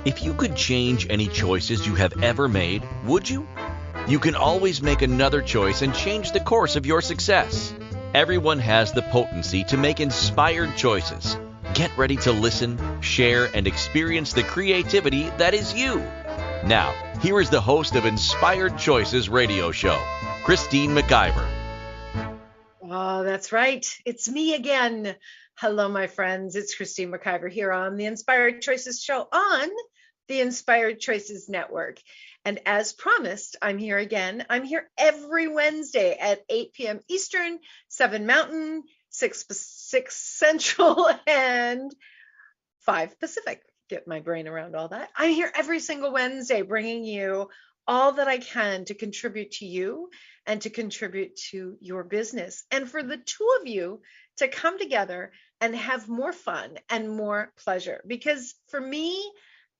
If you could change any choices you have ever made, would you? You can always make another choice and change the course of your success. Everyone has the potency to make inspired choices. Get ready to listen, share, and experience the creativity that is you. Now, here is the host of Inspired Choices radio show, Christine McIver. Oh, that's right. It's me again. Hello, my friends. It's Christine McIver here on the Inspired Choices show on the Inspired Choices Network. And as promised, I'm here again. I'm here every Wednesday at 8 p.m. Eastern, 7 Mountain, 6 Central, and 5 Pacific. Get my brain around all that. I'm here every single Wednesday bringing you all that I can to contribute to you and to contribute to your business. And for the two of you to come together and have more fun and more pleasure. Because for me,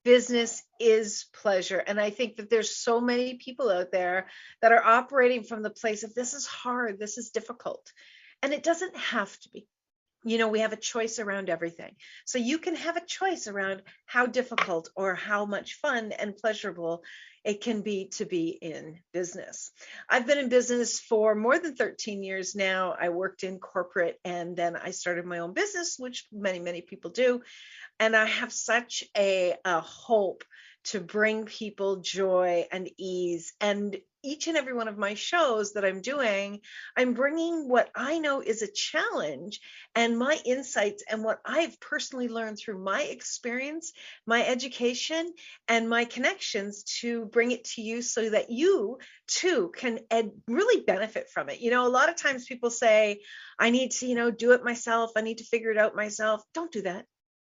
business is pleasure. And I think that there's so many people out there that are operating from the place of this is hard, this is difficult. And it doesn't have to be. You know, we have a choice around everything. So you can have a choice around how difficult or how much fun and pleasurable it can be to be in business. I've been in business for more than 13 years now. I worked in corporate and then I started my own business, which many people do. And I have such a hope to bring people joy and ease. And each and every one of my shows that I'm doing, I'm bringing what I know is a challenge and my insights and what I've personally learned through my experience, my education, and my connections to bring it to you so that you too can really benefit from it. You know, a lot of times people say, I need to, do it myself. I need to figure it out myself. Don't do that.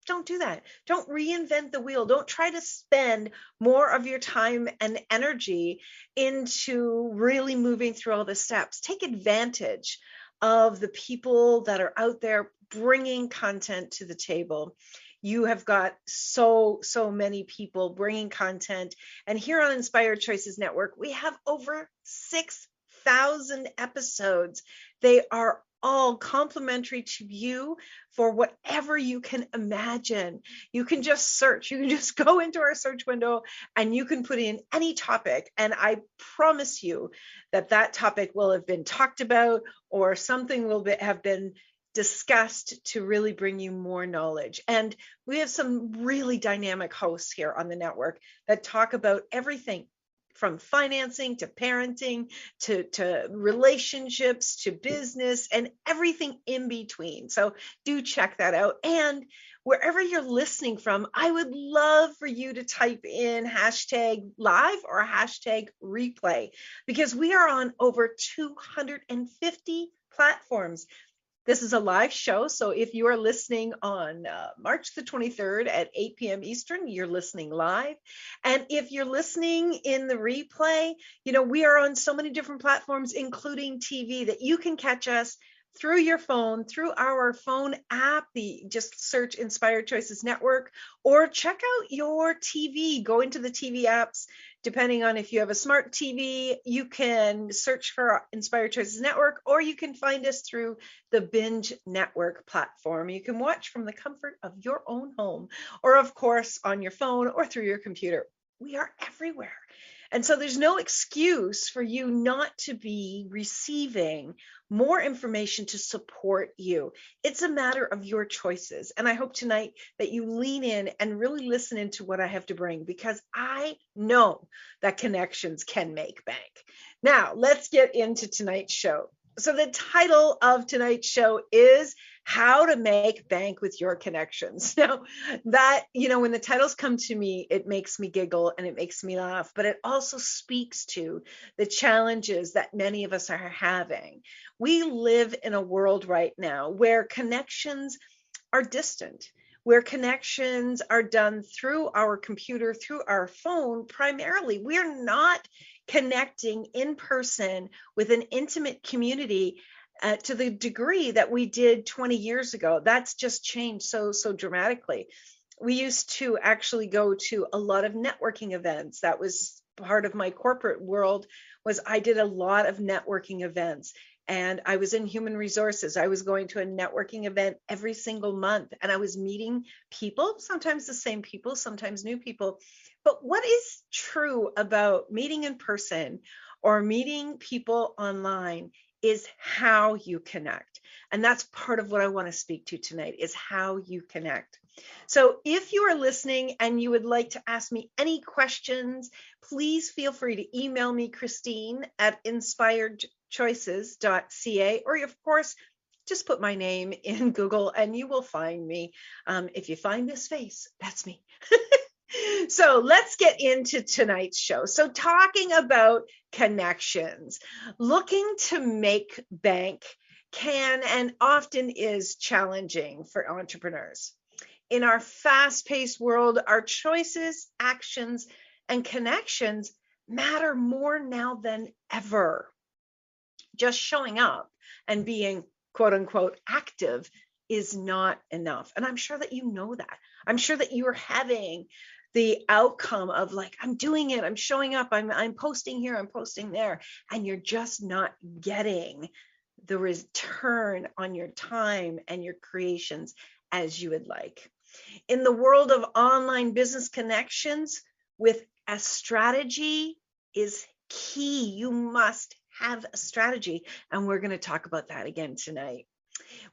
Don't do that. Don't reinvent the wheel. Don't try to spend more of your time and energy into really moving through all the steps. Take advantage of the people that are out there bringing content to the table. You have got so many people bringing content. And here on Inspired Choices Network, we have over 6,000 episodes. They are all complimentary to you for whatever you can imagine. You can just search. You can just go into our search window and you can put in any topic. And I promise you that that topic will have been talked about or something will have been discussed to really bring you more knowledge. And we have some really dynamic hosts here on the network that talk about everything from financing to parenting to relationships to business and everything in between. So do check that out. And wherever you're listening from, I would love for you to type in hashtag live or hashtag replay because we are on over 250 platforms. This is a live show, so if you are listening on March the 23rd at 8 p.m. Eastern, you're listening live. And if you're listening in the replay, we are on so many different platforms, including TV, that you can catch us through your phone, through our phone app, just search Inspired Choices Network, or check out your TV. Go into the TV apps. Depending on if you have a smart TV, you can search for Inspired Choices Network, or you can find us through the Binge Network platform. You can watch from the comfort of your own home, or of course on your phone or through your computer. We are everywhere. And so there's no excuse for you not to be receiving more information to support you. It's a matter of your choices. And I hope tonight that you lean in and really listen into what I have to bring, because I know that connections can make bank. Now, let's get into tonight's show. So the title of tonight's show is How to Make Bank with Your Connections. Now, that, when the titles come to me, it makes me giggle and it makes me laugh, but it also speaks to the challenges that many of us are having. We live in a world right now where connections are distant, where connections are done through our computer, through our phone primarily. We're not connecting in person with an intimate community to the degree that we did 20 years ago. That's just changed so dramatically. We used to actually go to a lot of networking events. That was part of my corporate world, was I did a lot of networking events. and I was in human resources. I was going to a networking event every single month, and I was meeting people, sometimes the same people, sometimes new people. But what is true about meeting in person or meeting people online is how you connect. And that's part of what I want to speak to tonight, is how you connect. So if you are listening and you would like to ask me any questions, please feel free to email me, Christine at inspiredchoices.ca, or of course, just put my name in Google and you will find me. If you find this face, that's me. So let's get into tonight's show. So talking about connections, looking to make bank can and often is challenging for entrepreneurs. In our fast-paced world, our choices, actions, and connections matter more now than ever. Just showing up and being quote unquote active is not enough. And I'm sure that you know that. I'm sure that you're having the outcome of like, I'm doing it, I'm showing up, I'm posting here, I'm posting there, and you're just not getting the return on your time and your creations as you would like. In the world of online business connections, with a strategy is key. You must have a strategy, and we're going to talk about that again tonight.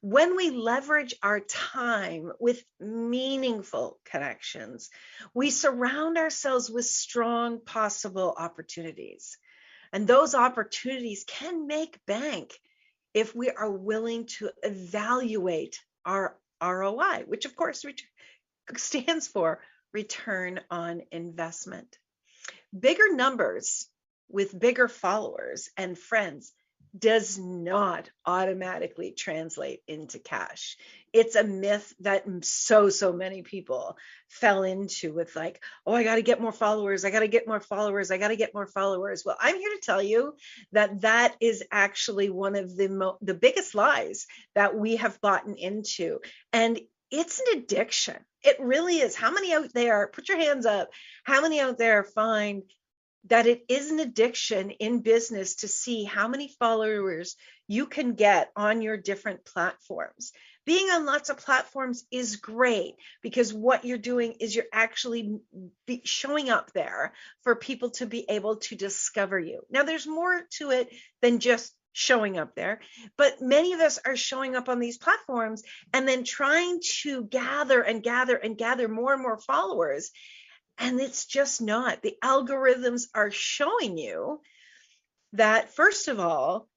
When we leverage our time with meaningful connections, we surround ourselves with strong possible opportunities. And those opportunities can make bank if we are willing to evaluate our ROI, which of course stands for return on investment. Bigger numbers with bigger followers and friends does not automatically translate into cash. It's a myth that so many people fell into with like, oh, I got to get more followers. I got to get more followers. I got to get more followers. Well, I'm here to tell you that that is actually one of the biggest lies that we have bought into. And it's an addiction. It really is. How many out there, put your hands up, how many out there find that it is an addiction in business to see how many followers you can get on your different platforms? Being on lots of platforms is great because what you're doing is you're actually showing up there for people to be able to discover you. Now, there's more to it than just showing up there, but many of us are showing up on these platforms and then trying to gather more and more followers. And it's just not. The algorithms are showing you that, first of all,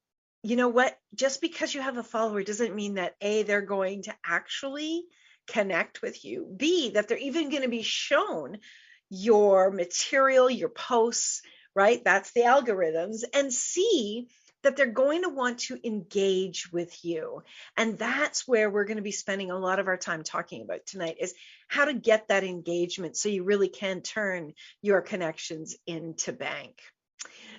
you know what? Just because you have a follower doesn't mean that A, they're going to actually connect with you. B, that they're even going to be shown your material, your posts, right? That's the algorithms. And C, that they're going to want to engage with you. And that's where we're going to be spending a lot of our time talking about tonight, is how to get that engagement so you really can turn your connections into bank.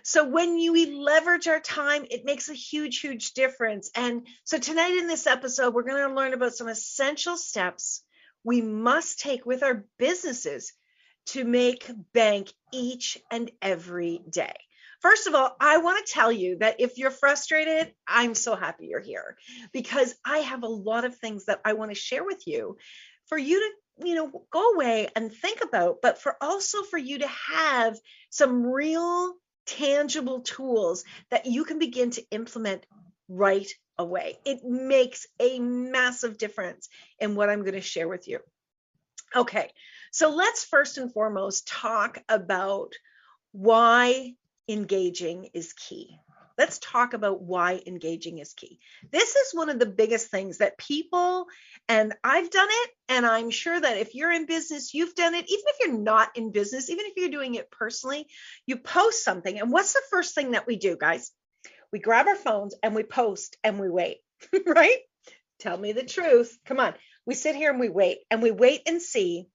So when we leverage our time, it makes a huge difference. And so tonight in this episode, we're going to learn about some essential steps we must take with our businesses to make bank each and every day. First of all, I want to tell you that if you're frustrated, I'm so happy you're here, because I have a lot of things that I want to share with you for you to, go away and think about, but for you to have some real tangible tools that you can begin to implement right away. It makes a massive difference in what I'm going to share with you. Okay, so let's first and foremost talk about why engaging is key. Let's talk about why engaging is key. This is one of the biggest things that people, and I've done it, and I'm sure that if you're in business, you've done it. Even if you're not in business, even if you're doing it personally, you post something. And what's the first thing that we do, guys? We grab our phones and we post and we wait, right? Tell me the truth. Come on. We sit here and we wait and see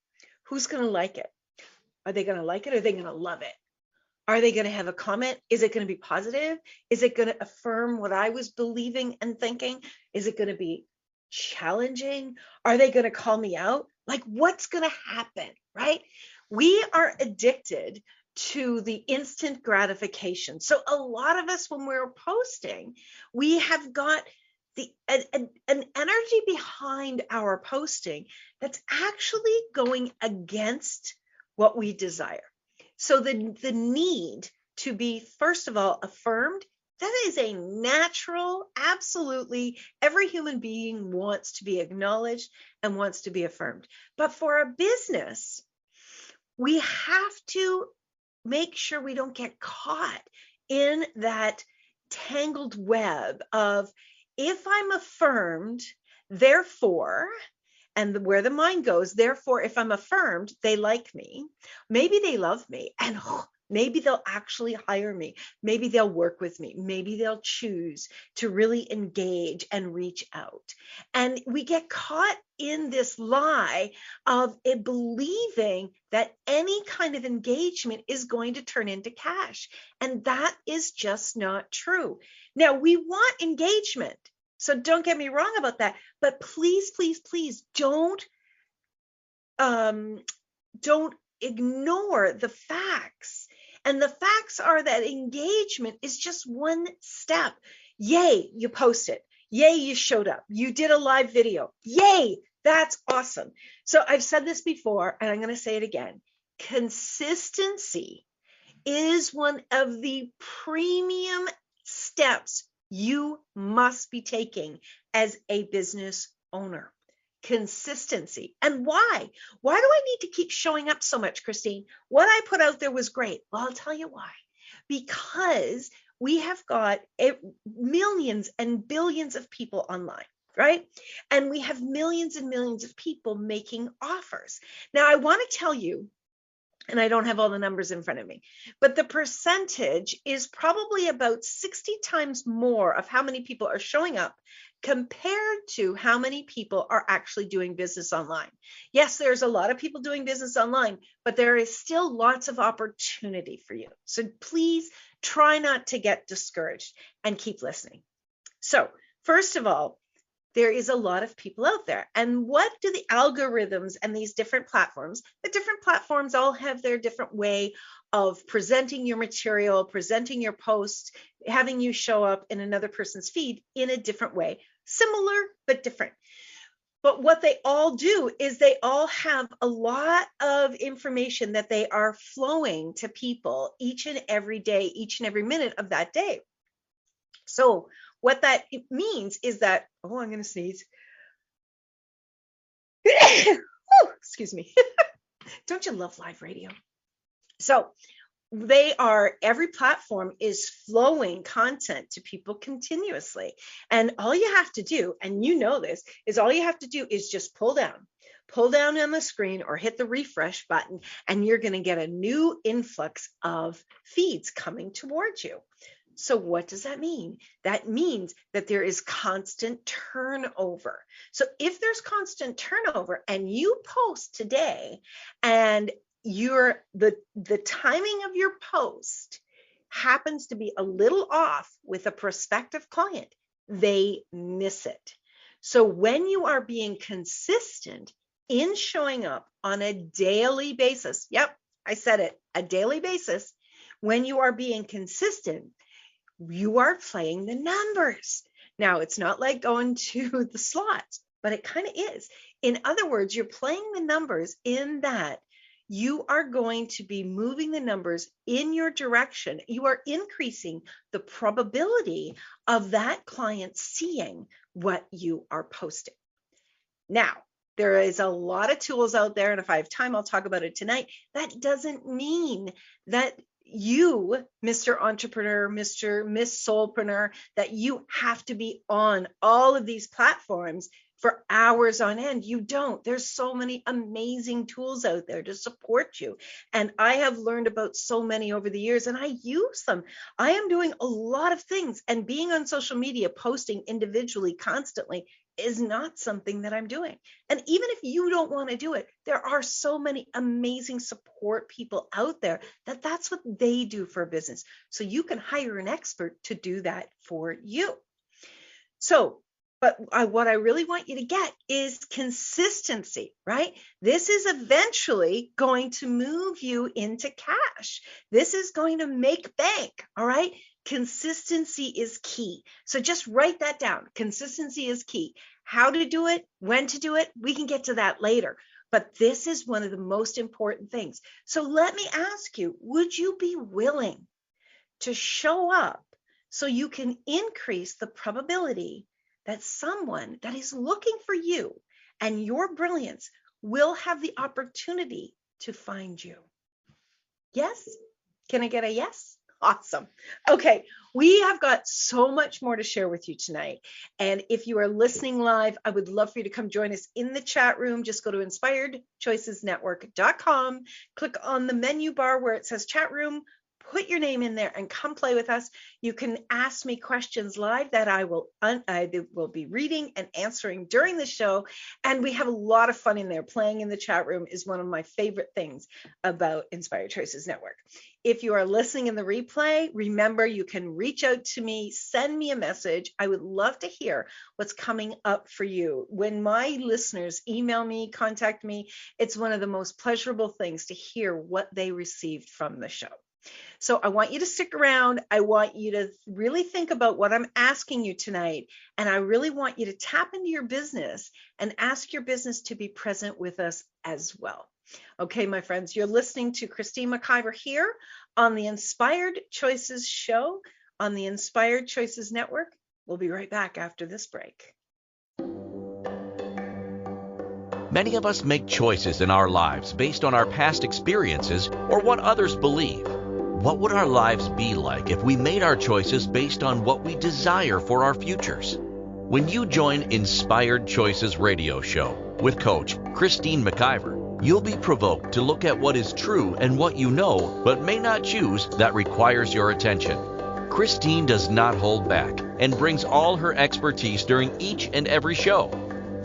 who's going to like it. Are they going to like it? Or are they going to love it? Are they going to have a comment? Is it going to be positive? Is it going to affirm what I was believing and thinking? Is it going to be challenging? Are they going to call me out? Like, what's going to happen, right? We are addicted to the instant gratification. So a lot of us, when we're posting, we have got an energy behind our posting that's actually going against what we desire. So the need to be, first of all, affirmed, that is a natural, absolutely, every human being wants to be acknowledged and wants to be affirmed. But for a business, we have to make sure we don't get caught in that tangled web of, if I'm affirmed, therefore, and where the mind goes, therefore, if I'm affirmed, they like me, maybe they love me, and maybe they'll actually hire me. Maybe they'll work with me. Maybe they'll choose to really engage and reach out. And we get caught in this lie of it believing that any kind of engagement is going to turn into cash. And that is just not true. Now, we want engagement. So don't get me wrong about that. But please, please, please don't ignore the facts. And the facts are that engagement is just one step. Yay, you posted. Yay, you showed up. You did a live video. Yay, that's awesome. So I've said this before, and I'm going to say it again. Consistency is one of the premium steps you must be taking as a business owner. Consistency. And why? Why do I need to keep showing up so much, Christine? What I put out there was great. Well, I'll tell you why. Because we have got millions and billions of people online, right? And we have millions and millions of people making offers. Now, I want to tell you, and I don't have all the numbers in front of me, but the percentage is probably about 60 times more of how many people are showing up compared to how many people are actually doing business online. Yes, there's a lot of people doing business online, but there is still lots of opportunity for you. So please try not to get discouraged and keep listening. So first of all, there is a lot of people out there. And what do the algorithms and these different platforms, the different platforms all have their different way of presenting your material, presenting your post, having you show up in another person's feed in a different way, similar but different. But what they all do is they all have a lot of information that they are flowing to people each and every day, each and every minute of that day. So what that means is that, oh, I'm going to sneeze. Oh, excuse me. Don't you love live radio? So every platform is flowing content to people continuously. And all you have to do, and you know this, is all you have to do is just pull down on the screen or hit the refresh button, and you're going to get a new influx of feeds coming towards you. So what does that mean? That means that there is constant turnover. So if there's constant turnover and you post today and the timing of your post happens to be a little off with a prospective client, they miss it. So when you are being consistent in showing up on a daily basis, yep, I said it, a daily basis, when you are being consistent, you are playing the numbers. Now, it's not like going to the slots, but it kind of is. In other words, you're playing the numbers in that you are going to be moving the numbers in your direction. You are increasing the probability of that client seeing what you are posting. Now, there is a lot of tools out there, and if I have time, I'll talk about it tonight. That doesn't mean that you, Mr. Entrepreneur, Miss Soulpreneur, that you have to be on all of these platforms for hours on end. You don't. There's so many amazing tools out there to support you. And I have learned about so many over the years, and I use them. I am doing a lot of things, and being on social media, posting individually constantly is not something that I'm doing. And even if you don't want to do it, there are so many amazing support people out there that that's what they do for a business. So you can hire an expert to do that for you. So, But what I really want you to get is consistency, right? This is eventually going to move you into cash. This is going to make bank, all right? Consistency is key. So just write that down. Consistency is key. How to do it, when to do it, we can get to that later. But this is one of the most important things. So let me ask you, would you be willing to show up so you can increase the probability that someone that is looking for you and your brilliance will have the opportunity to find you? Yes? Can I get a yes? Awesome. Okay, we have got so much more to share with you tonight. And if you are listening live, I would love for you to come join us in the chat room. Just go to inspiredchoicesnetwork.com, click on the menu bar where it says chat room, put your name in there and come play with us. You can ask me questions live that I will be reading and answering during the show. And we have a lot of fun in there. Playing in the chat room is one of my favorite things about Inspired Choices Network. If you are listening in the replay, remember you can reach out to me, send me a message. I would love to hear what's coming up for you. When my listeners email me, contact me, it's one of the most pleasurable things to hear what they received from the show. So I want you to stick around. I want you to really think about what I'm asking you tonight. And I really want you to tap into your business and ask your business to be present with us as well. Okay, my friends, you're listening to Christine McIver here on the Inspired Choices Show on the Inspired Choices Network. We'll be right back after this break. Many of us make choices in our lives based on our past experiences or what others believe. What would our lives be like if we made our choices based on what we desire for our futures? When you join Inspired Choices Radio Show with Coach Christine McIver, you'll be provoked to look at what is true and what you know but may not choose that requires your attention. Christine does not hold back and brings all her expertise during each and every show.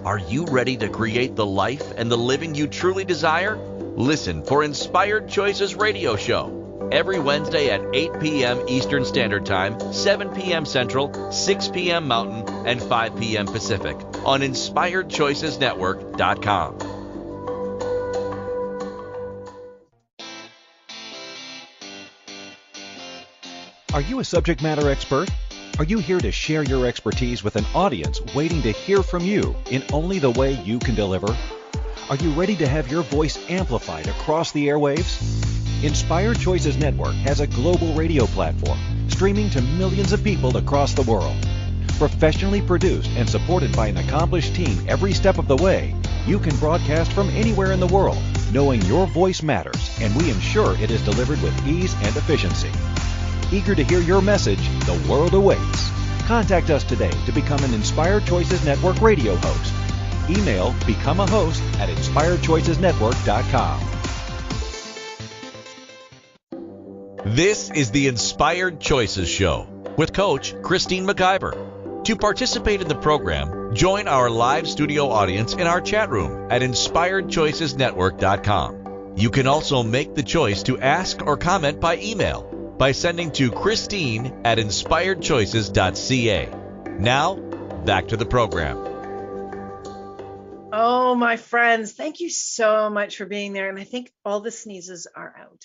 Are you ready to create the life and the living you truly desire? Listen for Inspired Choices Radio Show every Wednesday at 8 p.m. Eastern Standard Time, 7 p.m. Central, 6 p.m. Mountain, and 5 p.m. Pacific on InspiredChoicesNetwork.com. Are you a subject matter expert? Are you here to share your expertise with an audience waiting to hear from you in only the way you can deliver? Are you ready to have your voice amplified across the airwaves? Inspired Choices Network has a global radio platform streaming to millions of people across the world. Professionally produced and supported by an accomplished team every step of the way, you can broadcast from anywhere in the world, knowing your voice matters, and we ensure it is delivered with ease and efficiency. Eager to hear your message, the world awaits. Contact us today to become an Inspired Choices Network radio host. Email become a host at inspiredchoicesnetwork.com. This is the Inspired Choices Show with Coach Christine McIver. To participate in the program, join our live studio audience in our chat room at InspiredChoicesNetwork.com. You can also make the choice to ask or comment by email by sending to Christine at InspiredChoices.ca. Now, back to the program. Oh, my friends, thank you so much for being there. And I think all the sneezes are out.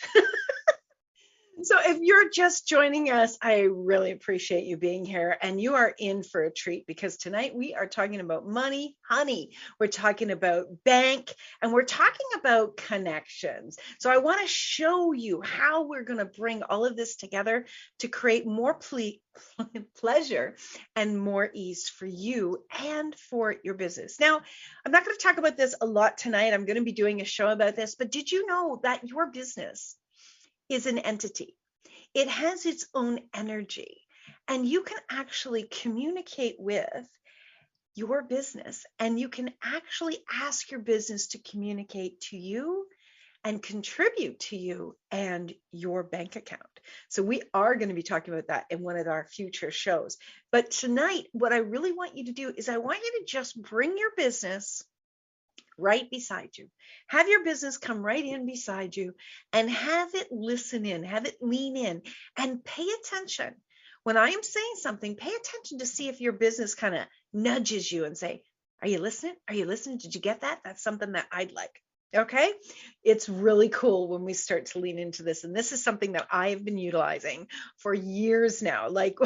So if you're just joining us, I really appreciate you being here, and you are in for a treat because tonight we are talking about money, honey. We're talking about bank, and we're talking about connections. So I want to show you how we're going to bring all of this together to create more pleasure and more ease for you and for your business. Now, I'm not going to talk about this a lot tonight. I'm going to be doing a show about this, but did you know that your business is an entity? It has its own energy, and you can actually communicate with your business, and you can actually ask your business to communicate to you and contribute to you and your bank account. So we are going to be talking about that in one of our future shows. But tonight, what I really want you to do is I want you to just bring your business right beside you. Have your business come right in beside you and have it listen in, have it lean in and pay attention. When I am saying something, pay attention to see if your business kind of nudges you and say, are you listening? Are you listening? Did you get that? That's something that I'd like. Okay. It's really cool when we start to lean into this. And this is something that I have been utilizing for years now, like,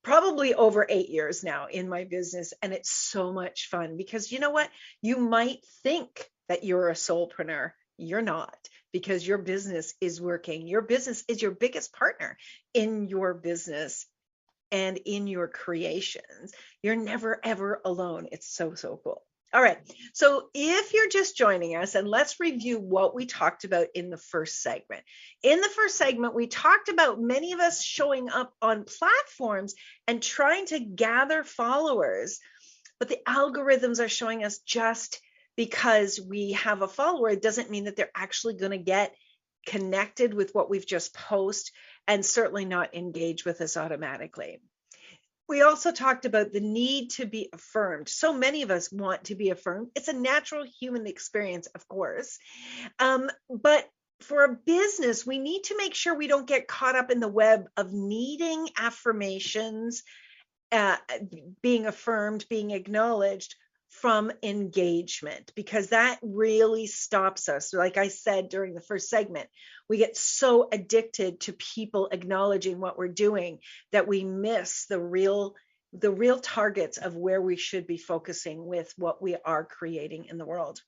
probably over 8 years now in my business. And it's so much fun because you know what? You might think that you're a solopreneur. You're not, because your business is working. Your business is your biggest partner in your business and in your creations. You're never, ever alone. It's so, so cool. All right. So if you're just joining us, and let's review what we talked about in the first segment. In the first segment, we talked about many of us showing up on platforms and trying to gather followers, but the algorithms are showing us just because we have a follower, it doesn't mean that they're actually going to get connected with what we've just posted, and certainly not engage with us automatically. We also talked about the need to be affirmed. So many of us want to be affirmed. It's a natural human experience, of course. But for a business, we need to make sure we don't get caught up in the web of needing affirmations, being affirmed, being acknowledged from engagement, because that really stops us. Like I said during the first segment, we get so addicted to people acknowledging what we're doing that we miss the real targets of where we should be focusing with what we are creating in the world.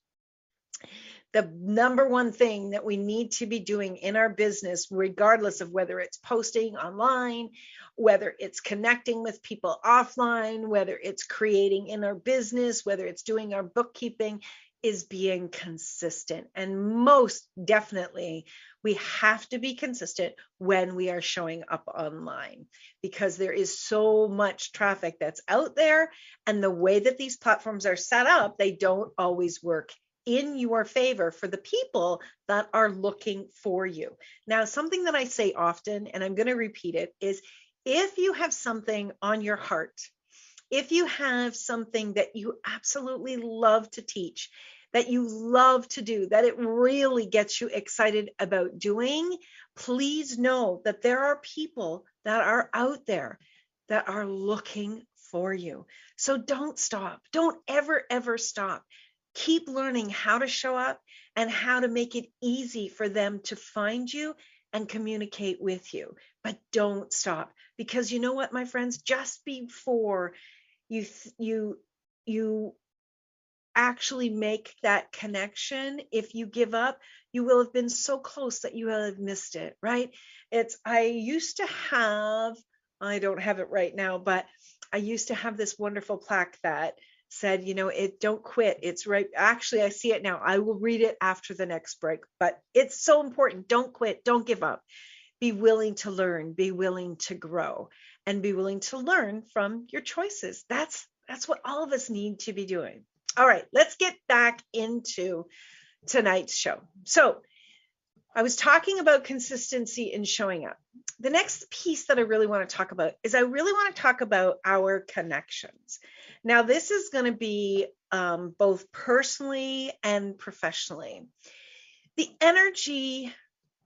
The number one thing that we need to be doing in our business, regardless of whether it's posting online, whether it's connecting with people offline, whether it's creating in our business, whether it's doing our bookkeeping, is being consistent. And most definitely, we have to be consistent when we are showing up online, because there is so much traffic that's out there. And the way that these platforms are set up, they don't always work in your favor for the people that are looking for you. Now, something that I say often, and I'm going to repeat it, is if you have something on your heart, if you have something that you absolutely love to teach, that you love to do, that it really gets you excited about doing, please know that there are people that are out there that are looking for you. So don't stop. Don't ever stop. Keep learning how to show up and how to make it easy for them to find you and communicate with you. But don't stop, because you know what, my friends, just before you actually make that connection, if you give up, you will have been so close that you will have missed it, right? I used to have, I don't have it right now, but I used to have this wonderful plaque that said, don't quit. It's right. Actually, I see it now. I will read it after the next break, but it's so important. Don't quit. Don't give up. Be willing to learn, be willing to grow, and be willing to learn from your choices. That's what all of us need to be doing. All right, let's get back into tonight's show. So I was talking about consistency in showing up. The next piece that I really want to talk about is I really want to talk about our connections. Now, this is going to be both personally and professionally. The energy,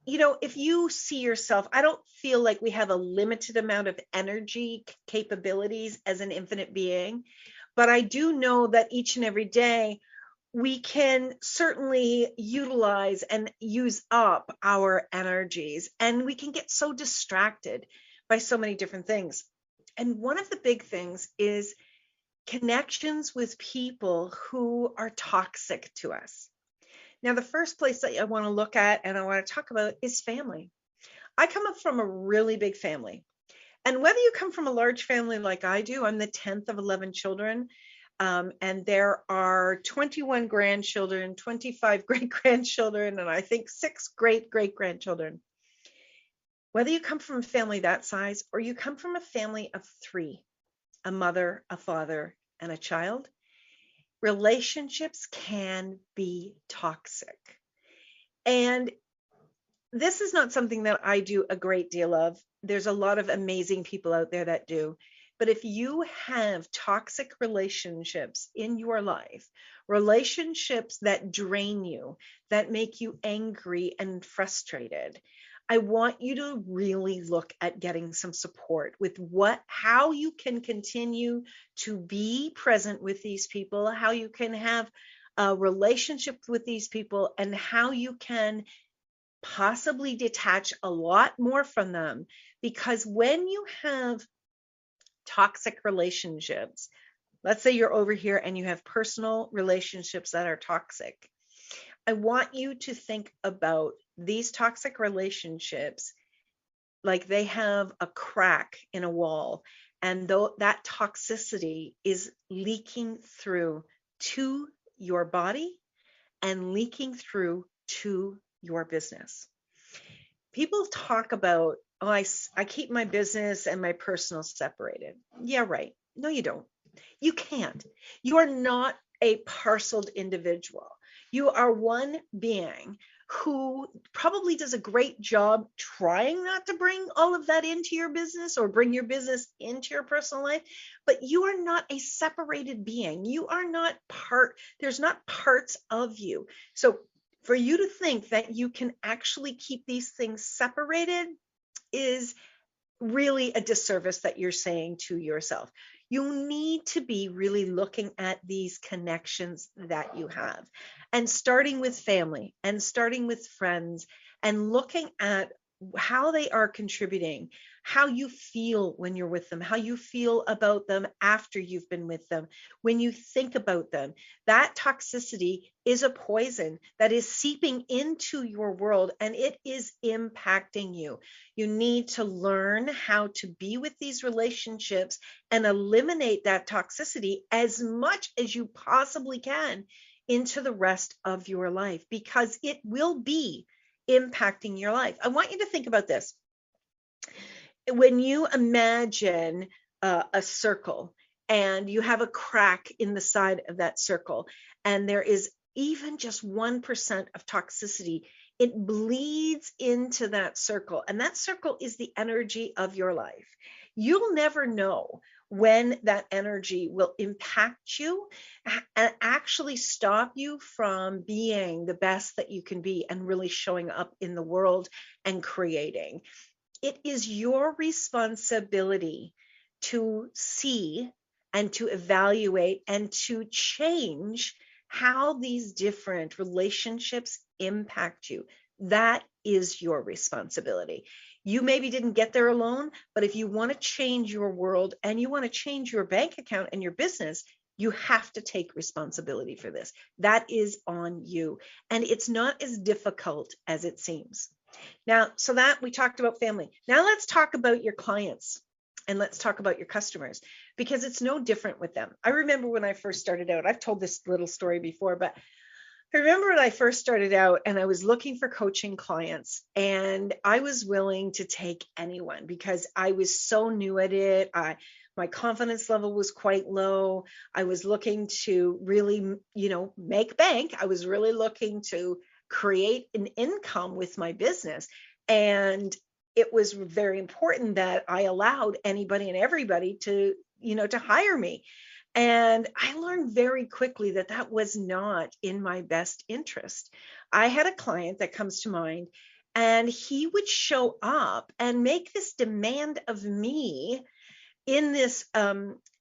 if you see yourself, I don't feel like we have a limited amount of energy capabilities as an infinite being, but I do know that each and every day we can certainly utilize and use up our energies, and we can get so distracted by so many different things. And one of the big things is connections with people who are toxic to us. Now, the first place that I want to look at and I want to talk about is family. I come up from a really big family. And whether you come from a large family like I do, I'm the 10th of 11 children. And there are 21 grandchildren, 25 great-grandchildren, and I think 6 great-great-grandchildren. Whether you come from a family that size or you come from a family of 3, a mother, a father, and a child, relationships can be toxic. And this is not something that I do a great deal of. There's a lot of amazing people out there that do. But if you have toxic relationships in your life, relationships that drain you, that make you angry and frustrated, I want you to really look at getting some support with how you can continue to be present with these people, how you can have a relationship with these people, and how you can possibly detach a lot more from them. Because when you have toxic relationships, let's say you're over here and you have personal relationships that are toxic, I want you to think about these toxic relationships like they have a crack in a wall, and though that toxicity is leaking through to your body and leaking through to your business. People talk about, oh, I keep my business and my personal separated. Yeah, right. No, you don't. You can't. You are not a parceled individual. You are one being who probably does a great job trying not to bring all of that into your business or bring your business into your personal life, but you are not a separated being. You are not there's not parts of you. So for you to think that you can actually keep these things separated is really a disservice that you're saying to yourself. You need to be really looking at these connections that you have, and starting with family and starting with friends and looking at how they are contributing, how you feel when you're with them, how you feel about them after you've been with them, when you think about them. That toxicity is a poison that is seeping into your world and it is impacting you. You need to learn how to be with these relationships and eliminate that toxicity as much as you possibly can into the rest of your life, because it will be impacting your life. I want you to think about this. When you imagine a circle and you have a crack in the side of that circle, and there is even just 1% of toxicity, it bleeds into that circle, and that circle is the energy of your life. You'll never know when that energy will impact you and actually stop you from being the best that you can be and really showing up in the world and creating. It is your responsibility to see and to evaluate and to change how these different relationships impact you. That is your responsibility. You maybe didn't get there alone, but if you want to change your world and you want to change your bank account and your business, you have to take responsibility for this. That is on you. And it's not as difficult as it seems. Now, so that we talked about family. Now let's talk about your clients and let's talk about your customers, because it's no different with them. I remember when I first started out, I've told this little story before, but I remember when I first started out and I was looking for coaching clients, and I was willing to take anyone because I was so new at it. My confidence level was quite low. I was looking to really, make bank. I was really looking to create an income with my business. And it was very important that I allowed anybody and everybody to hire me. And I learned very quickly that that was not in my best interest. I had a client that comes to mind, and he would show up and make this demand of me in this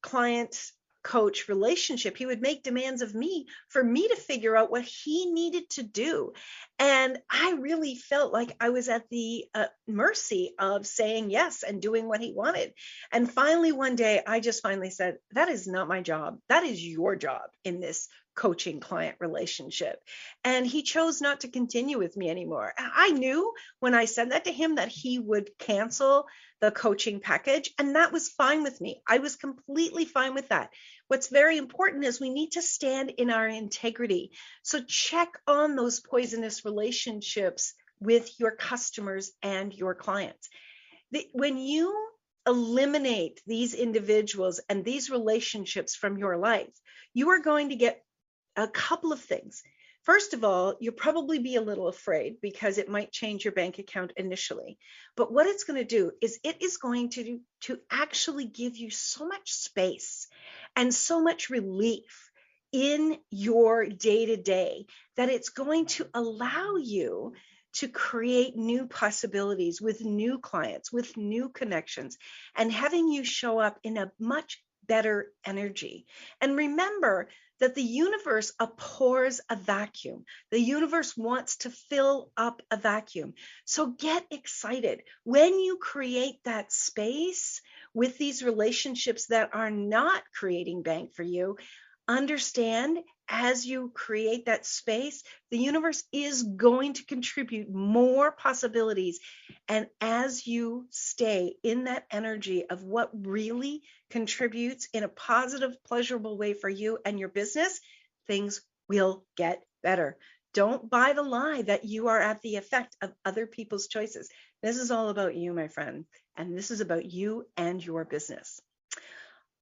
client coach relationship. He would make demands of me for me to figure out what he needed to do. And I really felt like I was at the mercy of saying yes and doing what he wanted. And finally, one day, I just finally said, that is not my job. That is your job in this coaching client relationship. And he chose not to continue with me anymore. I knew when I said that to him that he would cancel the coaching package, and that was fine with me. I was completely fine with that. What's very important is we need to stand in our integrity. So check on those poisonous relationships with your customers and your clients. When you eliminate these individuals and these relationships from your life, you are going to get a couple of things. First of all, you'll probably be a little afraid because it might change your bank account initially. But what it's going to do is it is going to actually give you so much space and so much relief in your day-to-day that it's going to allow you to create new possibilities with new clients, with new connections, and having you show up in a much better energy. And remember that the universe abhors a vacuum. The universe wants to fill up a vacuum. So get excited. When you create that space with these relationships that are not creating bank for you, understand, as you create that space, the universe is going to contribute more possibilities. And as you stay in that energy of what really contributes in a positive, pleasurable way for you and your business, things will get better. Don't buy the lie that you are at the effect of other people's choices. This is all about you, my friend. And this is about you and your business.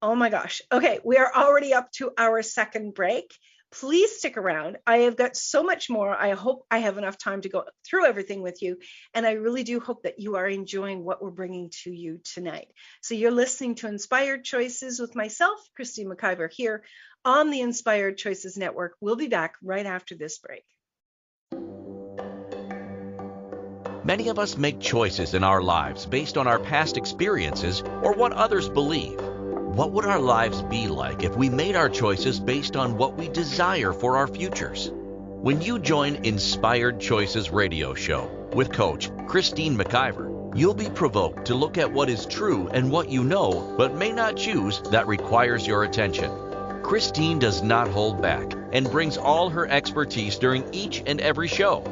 Oh my gosh. Okay, we are already up to our second break. Please stick around. I have got so much more. I hope I have enough time to go through everything with you. And I really do hope that you are enjoying what we're bringing to you tonight. So you're listening to Inspired Choices with myself, Christine McIver, here on the Inspired Choices Network. We'll be back right after this break. Many of us make choices in our lives based on our past experiences or what others believe. What would our lives be like if we made our choices based on what we desire for our futures? When you join Inspired Choices Radio Show with Coach Christine McIver, you'll be provoked to look at what is true and what you know but may not choose that requires your attention. Christine does not hold back and brings all her expertise during each and every show.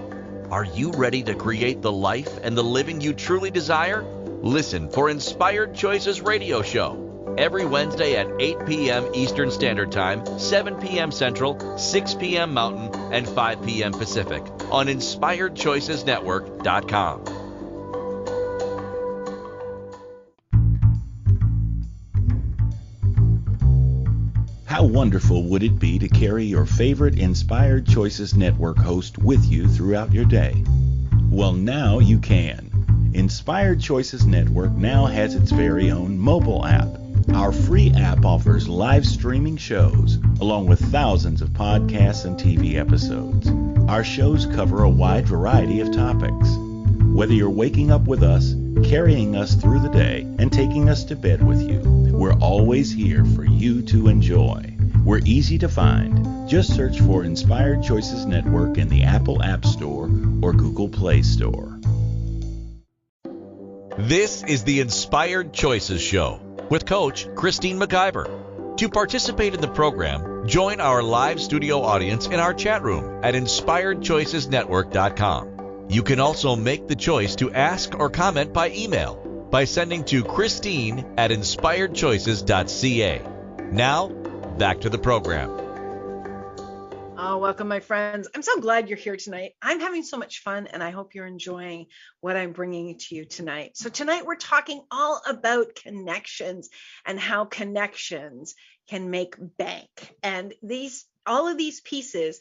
Are you ready to create the life and the living you truly desire? Listen for Inspired Choices Radio Show every Wednesday at 8 p.m. Eastern Standard Time, 7 p.m. Central, 6 p.m. Mountain, and 5 p.m. Pacific on InspiredChoicesNetwork.com. How wonderful would it be to carry your favorite Inspired Choices Network host with you throughout your day? Well, now you can. Inspired Choices Network now has its very own mobile app. Our free app offers live streaming shows, along with thousands of podcasts and TV episodes. Our shows cover a wide variety of topics. Whether you're waking up with us, carrying us through the day, and taking us to bed with you, we're always here for you to enjoy. We're easy to find. Just search for Inspired Choices Network in the Apple App Store or Google Play Store. This is the Inspired Choices Show with Coach Christine McIver. To participate in the program, join our live studio audience in our chat room at InspiredChoicesNetwork.com. You can also make the choice to ask or comment by email by sending to Christine@InspiredChoices.ca. Now, back to the program. Oh, welcome, my friends. I'm so glad you're here tonight. I'm having so much fun, and I hope you're enjoying what I'm bringing to you tonight. So tonight we're talking all about connections and how connections can make bank. And all of these pieces,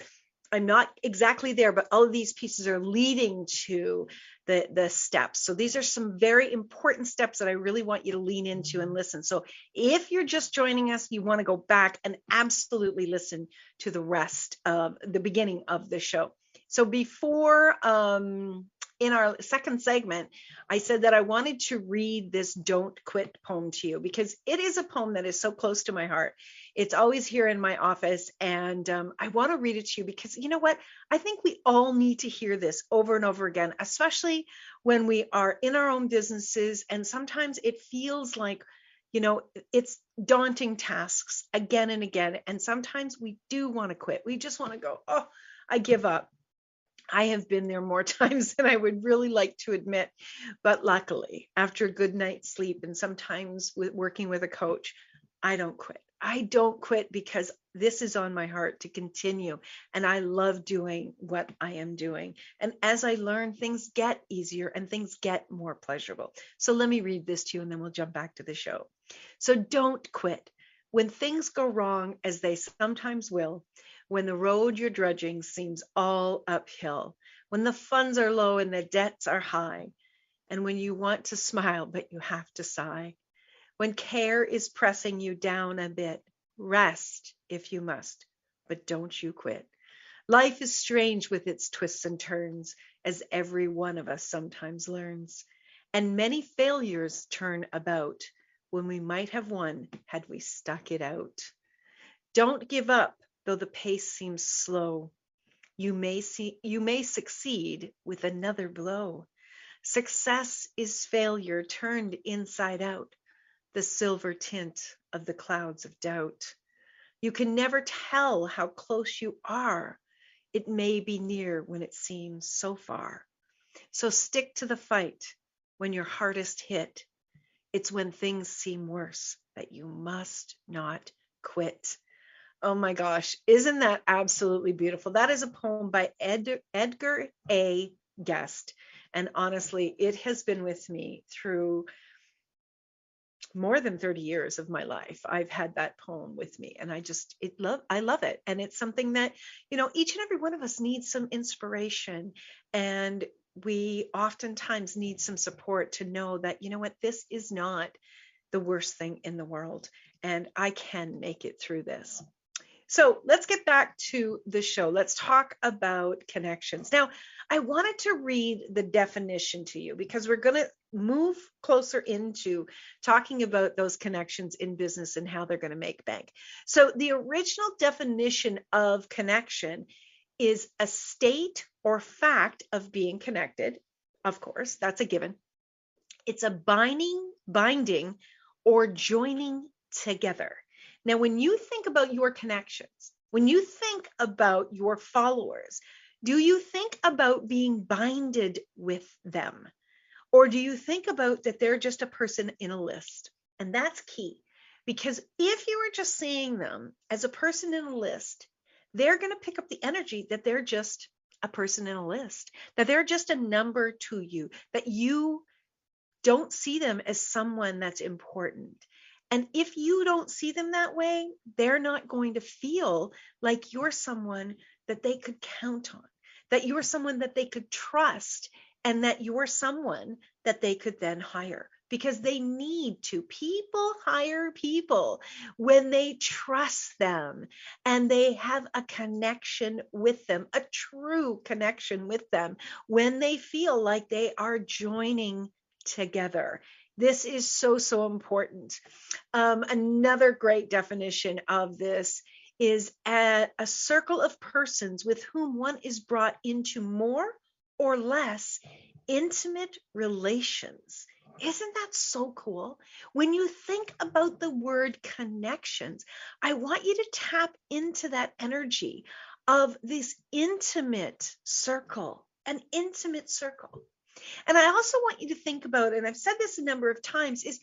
I'm not exactly there, but all of these pieces are leading to the steps. So these are some very important steps that I really want you to lean into and listen. So if you're just joining us, you want to go back and absolutely listen to the rest of the beginning of the show. So before, in our second segment, I said that I wanted to read this Don't Quit poem to you because it is a poem that is so close to my heart. It's always here in my office, and I want to read it to you because you know what? I think we all need to hear this over and over again, especially when we are in our own businesses, and sometimes it feels like, it's daunting tasks again and again, and sometimes we do want to quit. We just want to go, oh, I give up. I have been there more times than I would really like to admit, but luckily, after a good night's sleep and sometimes working with a coach, I don't quit. I don't quit because this is on my heart to continue, and I love doing what I am doing. And as I learn, things get easier and things get more pleasurable. So let me read this to you, and then we'll jump back to the show. So don't quit. When things go wrong, as they sometimes will, when the road you're drudging seems all uphill, when the funds are low and the debts are high, and when you want to smile but you have to sigh, when care is pressing you down a bit, rest if you must, but don't you quit. Life is strange with its twists and turns, as every one of us sometimes learns. And many failures turn about when we might have won had we stuck it out. Don't give up, though the pace seems slow. You may succeed with another blow. Success is failure turned inside out, the silver tint of the clouds of doubt. You can never tell how close you are. It may be near when it seems so far. So stick to the fight when you're hardest hit. It's when things seem worse that you must not quit. Oh my gosh, isn't that absolutely beautiful? That is a poem by Edgar A. Guest. And honestly, it has been with me through more than 30 years of my life. I've had that poem with me, and I love it. And it's something that, each and every one of us needs some inspiration, and we oftentimes need some support to know that, this is not the worst thing in the world, and I can make it through this. So let's get back to the show. Let's talk about connections. Now, I wanted to read the definition to you because we're going to move closer into talking about those connections in business and how they're going to make bank. So the original definition of connection is a state or fact of being connected. Of course, that's a given. It's a binding or joining together. Now, when you think about your connections, when you think about your followers, do you think about being binded with them? Or do you think about that they're just a person in a list? And that's key, because if you are just seeing them as a person in a list, they're going to pick up the energy that they're just a person in a list, that they're just a number to you, that you don't see them as someone that's important. And if you don't see them that way, they're not going to feel like you're someone that they could count on, that you're someone that they could trust, and that you're someone that they could then hire, because they need to. People hire people when they trust them and they have a connection with them, a true connection with them, when they feel like they are joining together. This is so, so important. Another great definition of this is a circle of persons with whom one is brought into more or less intimate relations. Isn't that so cool? When you think about the word connections, I want you to tap into that energy of this intimate circle, an intimate circle. And I also want you to think about, and I've said this a number of times, is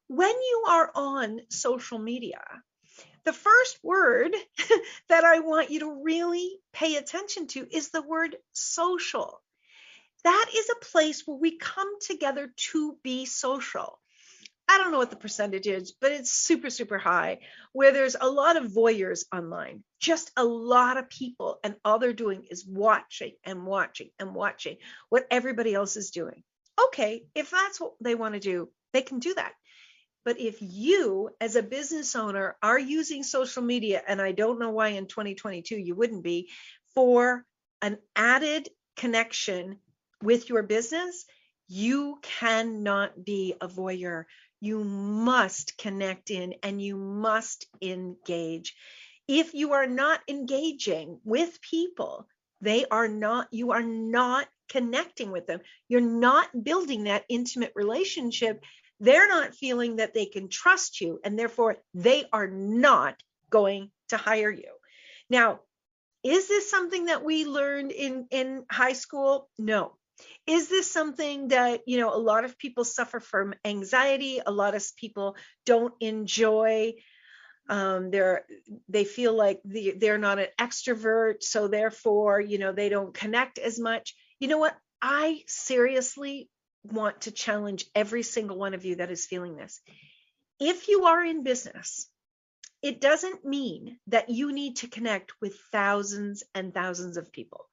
when you are on social media, the first word that I want you to really pay attention to is the word social. That is a place where we come together to be social. I don't know what the percentage is, but it's super, super high, where there's a lot of voyeurs online, just a lot of people, and all they're doing is watching and watching and watching what everybody else is doing. Okay, if that's what they want to do, they can do that. But if you, as a business owner, are using social media, and I don't know why in 2022 you wouldn't be, for an added connection with your business, you cannot be a voyeur. You must connect in, and you must engage. If you are not engaging with people, you are not connecting with them. You're not building that intimate relationship. They're not feeling that they can trust you, and therefore they are not going to hire you. Now, is this something that we learned in high school? No. Is this something that, a lot of people suffer from anxiety? A lot of people don't enjoy. They feel like they're not an extrovert, so therefore, they don't connect as much. You know what? I seriously want to challenge every single one of you that is feeling this. If you are in business, it doesn't mean that you need to connect with thousands and thousands of people.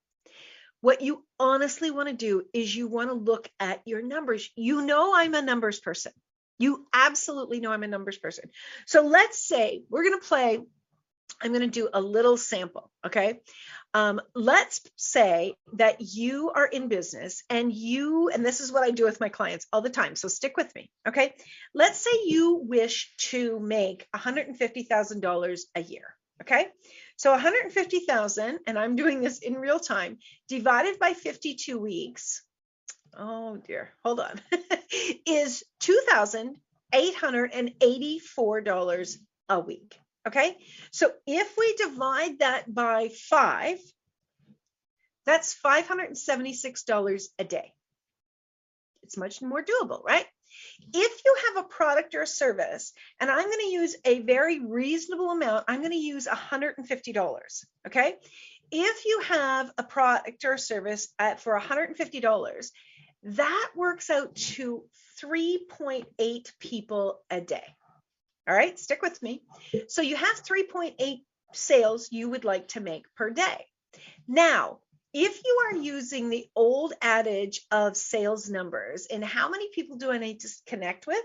What you honestly want to do is you want to look at your numbers. I'm a numbers person. You absolutely know I'm a numbers person. So let's say we're going to play. I'm going to do a little sample. Okay. Let's say that you are in business and this is what I do with my clients all the time. So stick with me. Okay. Let's say you wish to make $150,000 a year. Okay. So 150,000, and I'm doing this in real time, divided by 52 weeks. Oh dear. Hold on. is $2,884 a week. Okay. So if we divide that by 5, that's $576 a day. It's much more doable, right? If you have a product or a service, and I'm going to use a very reasonable amount, I'm going to use $150. Okay. If you have a product or a service for $150, that works out to 3.8 people a day. All right, stick with me. So you have 3.8 sales you would like to make per day. Now, if you are using the old adage of sales numbers, and how many people do I need to connect with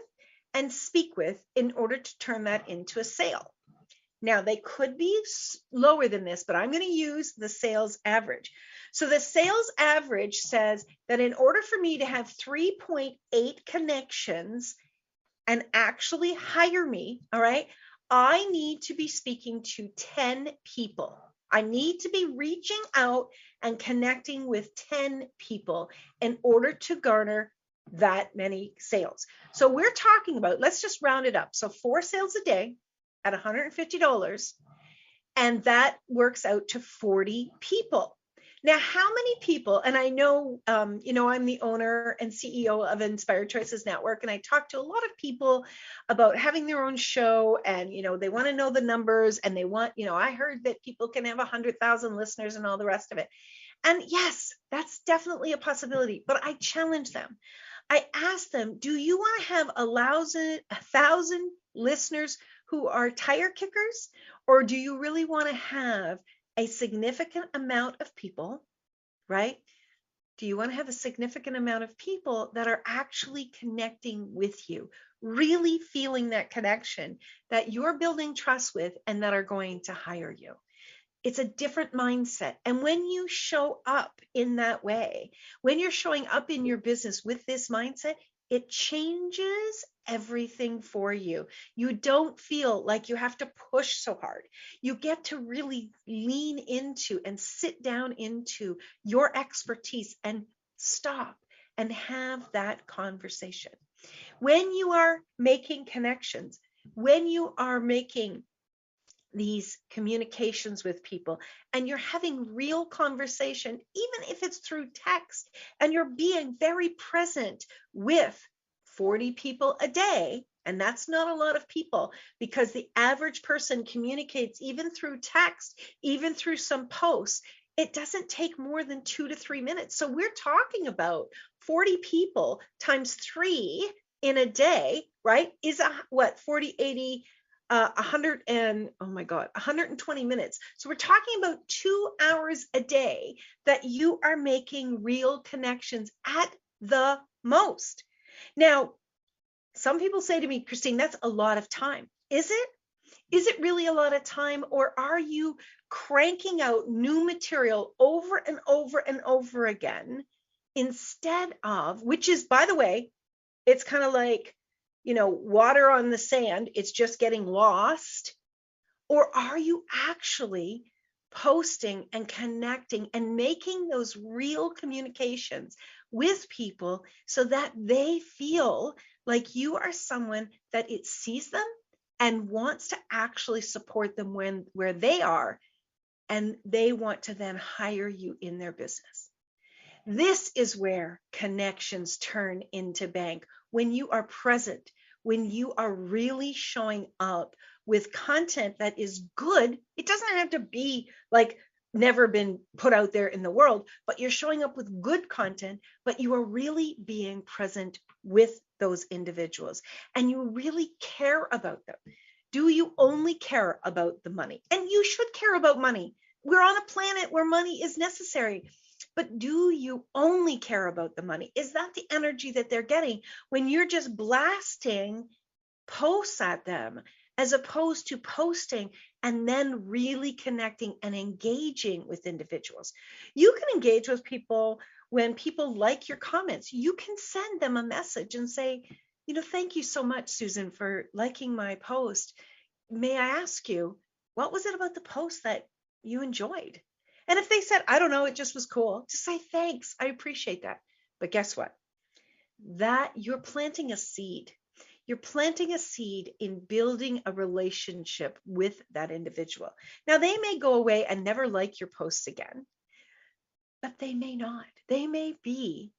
and speak with in order to turn that into a sale? Now, they could be lower than this, but I'm going to use the sales average. So the sales average says that in order for me to have 3.8 connections and actually hire me, all right, I need to be speaking to 10 people. I need to be reaching out and connecting with 10 people in order to garner that many sales. So we're talking about, let's just round it up. So 4 sales a day at $150, and that works out to 40 people. Now, how many people, and I know, I'm the owner and CEO of Inspired Choices Network, and I talk to a lot of people about having their own show, and, they want to know the numbers, and they want, I heard that people can have 100,000 listeners and all the rest of it. And yes, that's definitely a possibility, but I challenge them. I ask them, do you want to have 1,000 listeners who are tire kickers, or do you really want to have a significant amount of people, right? Do you want to have a significant amount of people that are actually connecting with you, really feeling that connection that you're building trust with and that are going to hire you? It's a different mindset. And when you show up in that way, when you're showing up in your business with this mindset, it changes everything for you. You don't feel like you have to push so hard. You get to really lean into and sit down into your expertise and stop and have that conversation. When you are making connections, when you are making these communications with people and you're having real conversation, even if it's through text, and you're being very present with 40 people a day, and that's not a lot of people, because the average person communicates even through text, even through some posts, it doesn't take more than 2 to 3 minutes. So we're talking about 40 people times 3 in a day, right? Is 40, 80, 100 and 120 minutes. So we're talking about 2 hours a day that you are making real connections at the most. Now, some people say to me, Christine, that's a lot of time. Is it? Is it really a lot of time, or are you cranking out new material over and over and over again instead of, which is, by the way, it's kind of like, water on the sand, it's just getting lost? Or are you actually posting and connecting and making those real communications with people so that they feel like you are someone that it sees them and wants to actually support them where they are, and they want to then hire you in their business? This is where connections turn into bank. When you are present, when you are really showing up with content that is good, it doesn't have to be like never been put out there in the world, but you're showing up with good content, but you are really being present with those individuals and you really care about them. Do you only care about the money? And you should care about money. We're on a planet where money is necessary. But do you only care about the money? Is that the energy that they're getting when you're just blasting posts at them, as opposed to posting and then really connecting and engaging with individuals. You can engage with people when people like your comments. You can send them a message and say, thank you so much, Susan, for liking my post. May I ask you, what was it about the post that you enjoyed? And if they said, I don't know, it just was cool, just say, thanks, I appreciate that. But guess what? That you're planting a seed. You're planting a seed in building a relationship with that individual. Now, they may go away and never like your posts again, but they may not. They may be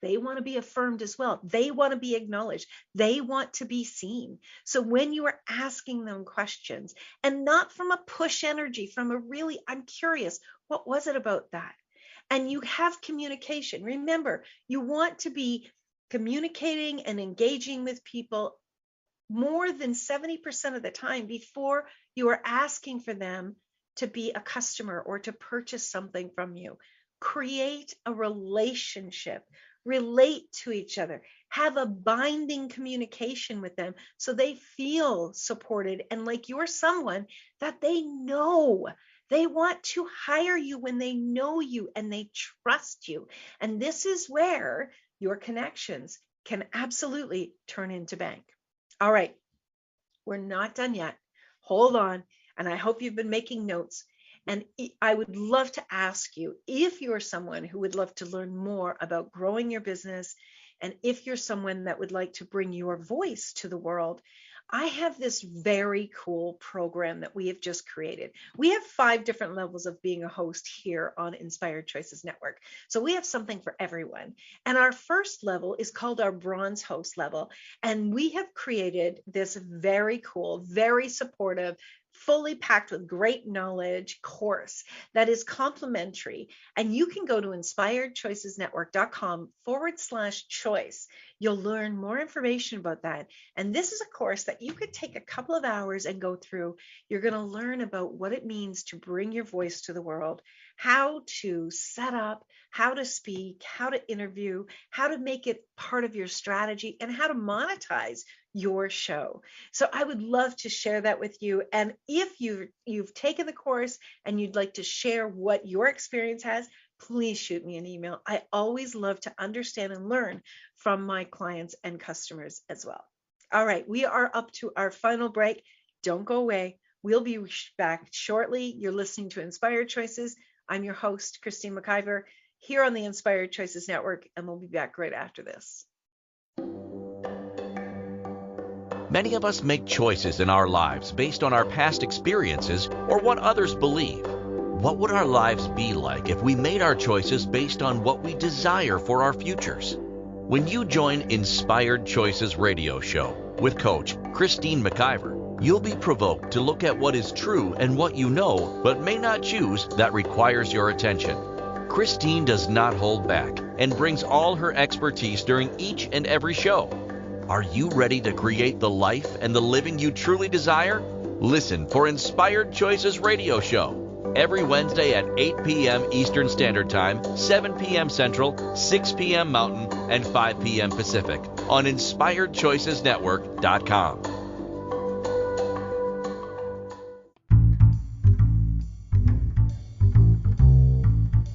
they want to be affirmed as well. They want to be acknowledged. They want to be seen. So when you are asking them questions, and not from a push energy, from a really, I'm curious, what was it about that? And you have communication. Remember, you want to be communicating and engaging with people more than 70% of the time before you are asking for them to be a customer or to purchase something from you. Create a relationship, relate to each other, have a binding communication with them so they feel supported and like you're someone that they know. They want to hire you when they know you and they trust you. And this is where your connections can absolutely turn into bank. All right, we're not done yet. Hold on. And I hope you've been making notes. And I would love to ask you, if you're someone who would love to learn more about growing your business, and if you're someone that would like to bring your voice to the world, I have this very cool program that we have just created. We have 5 different levels of being a host here on Inspired Choices Network. So we have something for everyone. And our first level is called our bronze host level. And we have created this very cool, very supportive, fully packed with great knowledge course that is complimentary. And you can go to inspiredchoicesnetwork.com/choice. You'll learn more information about that. And this is a course that you could take a couple of hours and go through. You're going to learn about what it means to bring your voice to the world, how to set up, how to speak, how to interview, how to make it part of your strategy, and how to monetize your show. So I would love to share that with you. And if you've taken the course and you'd like to share what your experience has, please shoot me an email. I always love to understand and learn from my clients and customers as well. All right, we are up to our final break. Don't go away. We'll be back shortly. You're listening to Inspired Choices. I'm your host, Christine McIver, here on the Inspired Choices Network, and we'll be back right after this. Many of us make choices in our lives based on our past experiences or what others believe. What would our lives be like if we made our choices based on what we desire for our futures? When you join Inspired Choices Radio Show with Coach Christine McIver, you'll be provoked to look at what is true and what you know but may not choose that requires your attention. Christine does not hold back and brings all her expertise during each and every show. Are you ready to create the life and the living you truly desire? Listen for Inspired Choices Radio Show every Wednesday at 8 p.m. Eastern Standard Time, 7 p.m. Central, 6 p.m. Mountain, and 5 p.m. Pacific on InspiredChoicesNetwork.com.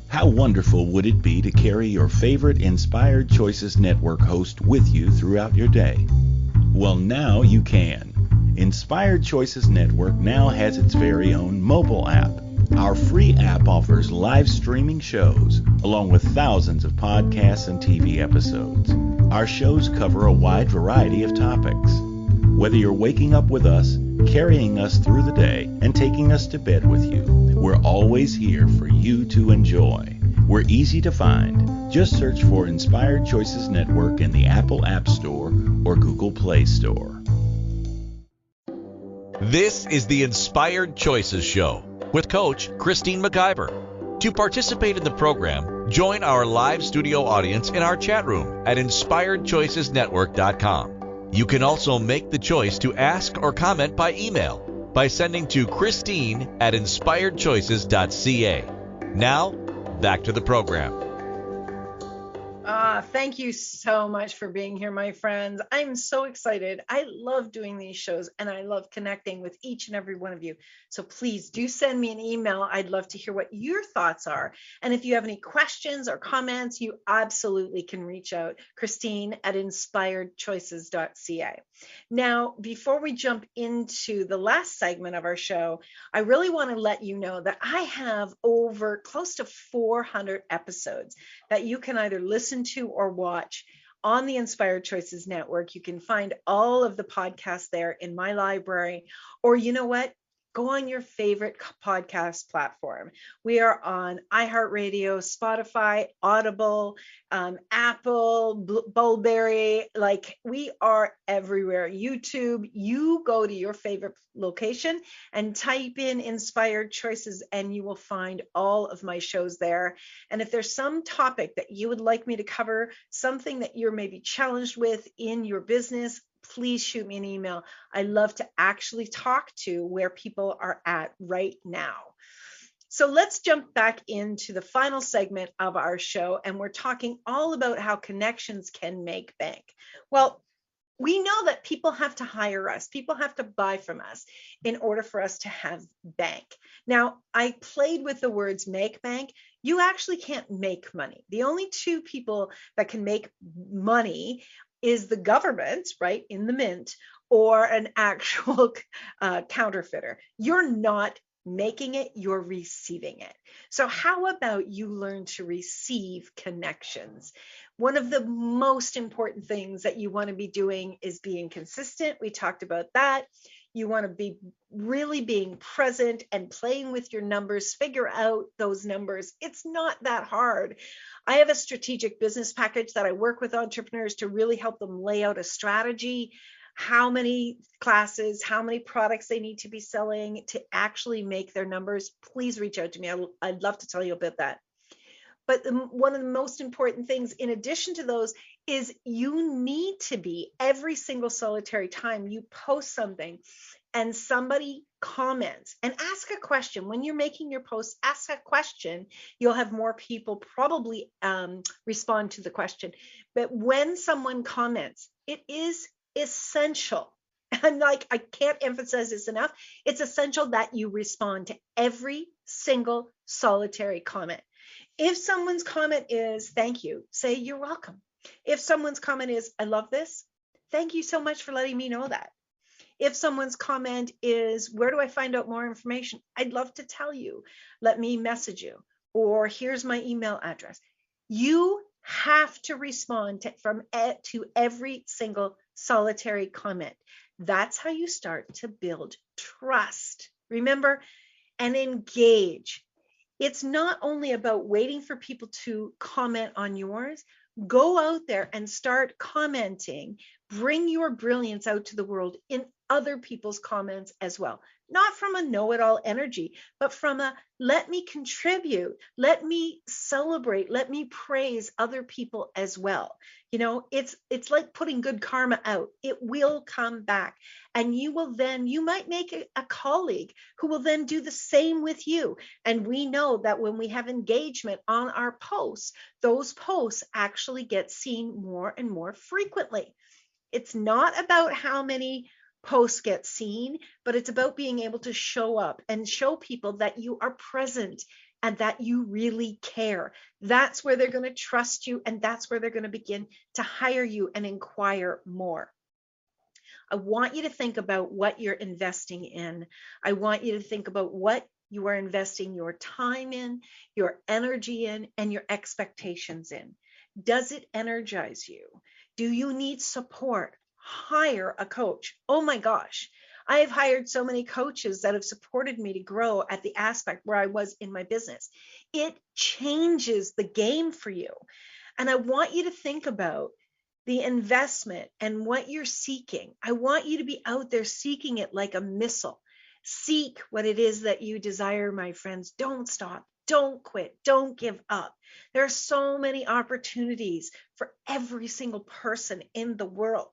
How wonderful would it be to carry your favorite Inspired Choices Network host with you throughout your day? Well, now you can. Inspired Choices Network now has its very own mobile app. Our free app offers live streaming shows, along with thousands of podcasts and TV episodes. Our shows cover a wide variety of topics. Whether you're waking up with us, carrying us through the day, and taking us to bed with you, we're always here for you to enjoy. We're easy to find. Just search for Inspired Choices Network in the Apple App Store or Google Play Store. This is the Inspired Choices Show with Coach Christine McIver. To participate in the program, join our live studio audience in our chat room at InspiredChoicesNetwork.com. You can also make the choice to ask or comment by email by sending to Christine@InspiredChoices.ca. Now, back to the program. Thank you so much for being here, my friends. I'm so excited. I love doing these shows and I love connecting with each and every one of you. So please do send me an email. I'd love to hear what your thoughts are. And if you have any questions or comments, you absolutely can reach out, Christine at inspiredchoices.ca. Now, before we jump into the last segment of our show, I really want to let you know that I have over close to 400 episodes that you can either listen to or watch on the Inspired Choices Network. You can find all of the podcasts there in my library, or you know what? Go on your favorite podcast platform. We are on iHeartRadio, Spotify, Audible, Apple, Bulberry. Like, we are everywhere. YouTube. You go to your favorite location and type in Inspired Choices and you will find all of my shows there. And if there's some topic that you would like me to cover, something that you're maybe challenged with in your business, please shoot me an email. I love to actually talk to where people are at right now. So let's jump back into the final segment of our show, and we're talking all about how connections can make bank. Well, we know that people have to hire us. People have to buy from us in order for us to have bank. Now, I played with the words make bank. You actually can't make money. The only two people that can make money is the government, right, in the mint, or an actual counterfeiter. You're not making it, you're receiving it. So how about you learn to receive connections? One of the most important things that you want to be doing is being consistent. We talked about that. You want to be really being present and playing with your numbers, figure out those numbers. It's not that hard. I have a strategic business package that I work with entrepreneurs to really help them lay out a strategy, how many classes, how many products they need to be selling to actually make their numbers. Please reach out to me. I'd love to tell you about that. But one of the most important things in addition to those is you need to be, every single solitary time you post something and somebody comments, and ask a question. When you're making your post, ask a question. You'll have more people probably respond to the question. But when someone comments, it is essential. And like, I can't emphasize this enough. It's essential that you respond to every single solitary comment. If someone's comment is thank you, say you're welcome. If someone's comment is I love this, thank you so much for letting me know that. If someone's comment is where do I find out more information, I'd love to tell you, let me message you, or here's my email address. You have to respond to every single solitary comment. That's how you start to build trust. Remember, and engage. It's not only about waiting for people to comment on yours. Go out there and start commenting. Bring your brilliance out to the world in other people's comments as well. Not from a know-it-all energy, but from a let me contribute, let me celebrate, let me praise other people as well. You know, it's like putting good karma out. It will come back, and you might make a colleague who will then do the same with you. And we know that when we have engagement on our posts, those posts actually get seen more and more frequently. It's not about how many posts get seen, but it's about being able to show up and show people that you are present and that you really care. That's where they're going to trust you, and that's where they're going to begin to hire you and inquire more. I want you to think about what you're investing in. I want you to think about what you are investing your time in, your energy in, and your expectations in. Does it energize you? Do you need support? Hire a coach. Oh my gosh. I have hired so many coaches that have supported me to grow at the aspect where I was in my business. It changes the game for you. And I want you to think about the investment and what you're seeking. I want you to be out there seeking it like a missile. Seek what it is that you desire, my friends. Don't stop. Don't quit. Don't give up. There are so many opportunities for every single person in the world.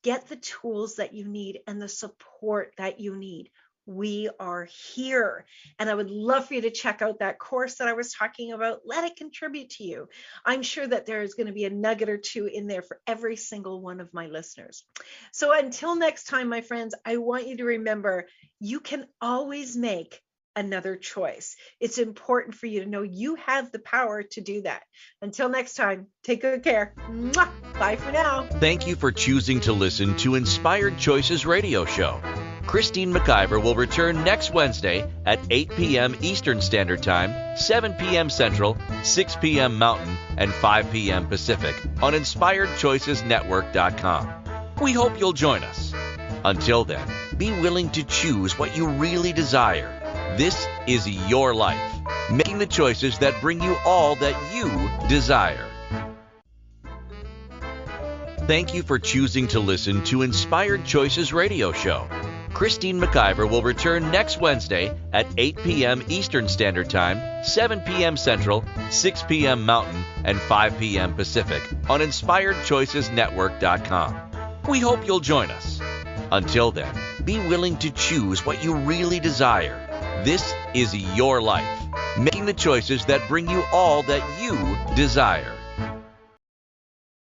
Get the tools that you need and the support that you need. we are here. And I would love for you to check out that course that I was talking about. Let it contribute to you. I'm sure that there is going to be a nugget or two in there for every single one of my listeners. So until next time, my friends, I want you to remember you can always make another choice. It's important for you to know you have the power to do that. Until next time, take good care. Mwah! Bye for now. Thank you for choosing to listen to Inspired Choices Radio Show. Christine McIver will return next Wednesday at 8 p.m. Eastern Standard Time, 7 p.m. Central, 6 p.m. Mountain, and 5 p.m. Pacific on InspiredChoicesNetwork.com. We hope you'll join us. Until then, be willing to choose what you really desire. This is your life, making the choices that bring you all that you desire. Thank you for choosing to listen to Inspired Choices Radio Show. Christine McIver will return next Wednesday at 8 p.m. Eastern Standard Time, 7 p.m. Central, 6 p.m. Mountain, and 5 p.m. Pacific on InspiredChoicesNetwork.com. We hope you'll join us. Until then, be willing to choose what you really desire. This is your life, making the choices that bring you all that you desire.